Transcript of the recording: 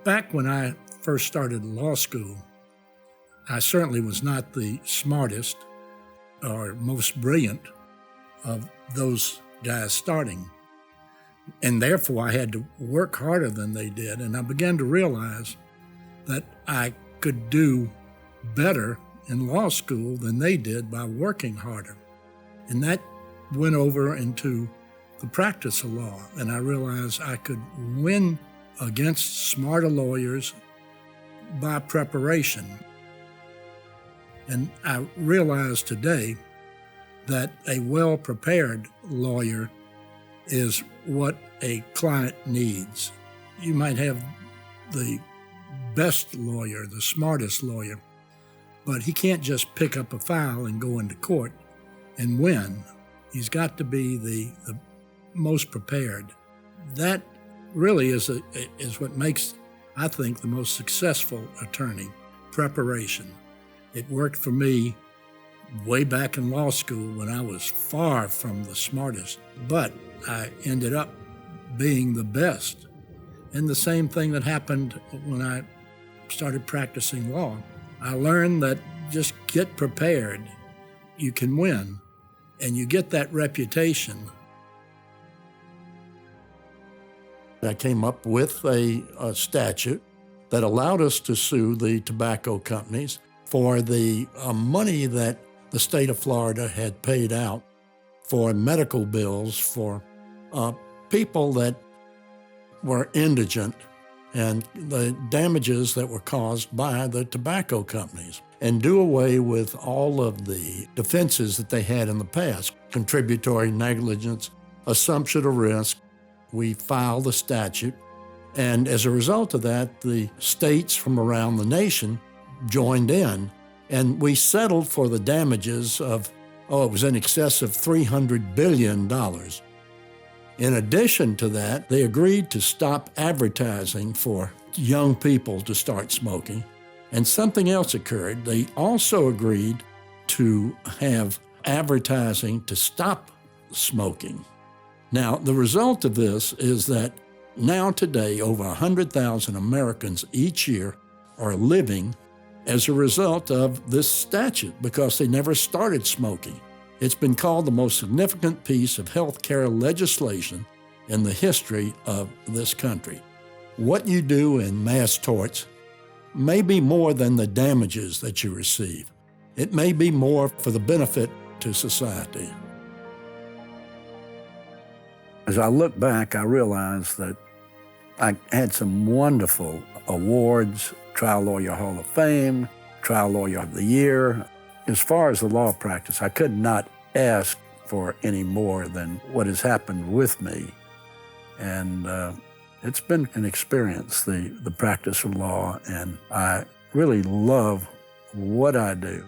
Back when I first started law school, I certainly was not the smartest or most brilliant of those guys starting. And therefore, I had to work harder than they did. And I began to realize that I could do better in law school than they did by working harder. And that went over into the practice of law. And I realized I could win against smarter lawyers by preparation. And I realize today that a well-prepared lawyer is what a client needs. You might have the best lawyer, the smartest lawyer, but he can't just pick up a file and go into court and win. He's got to be the most prepared. That really is what makes, I think, the most successful attorney, preparation. It worked for me way back in law school when I was far from the smartest, but I ended up being the best. And the same thing that happened when I started practicing law. I learned that just get prepared, you can win, and you get that reputation. I came up with a statute that allowed us to sue the tobacco companies for the money that the state of Florida had paid out for medical bills for people that were indigent and the damages that were caused by the tobacco companies, and do away with all of the defenses that they had in the past: contributory negligence, assumption of risk. We filed the statute, and as a result of that, the states from around the nation joined in, and we settled for the damages of, it was in excess of $300 billion. In addition to that, they agreed to stop advertising for young people to start smoking. And something else occurred. They also agreed to have advertising to stop smoking. Now, the result of this is that now today, over 100,000 Americans each year are living as a result of this statute because they never started smoking. It's been called the most significant piece of health care legislation in the history of this country. What you do in mass torts may be more than the damages that you receive. It may be more for the benefit to society. As I look back, I realize that I had some wonderful awards: Trial Lawyer Hall of Fame, Trial Lawyer of the Year. As far as the law practice, I could not ask for any more than what has happened with me. And it's been an experience, the practice of law, and I really love what I do.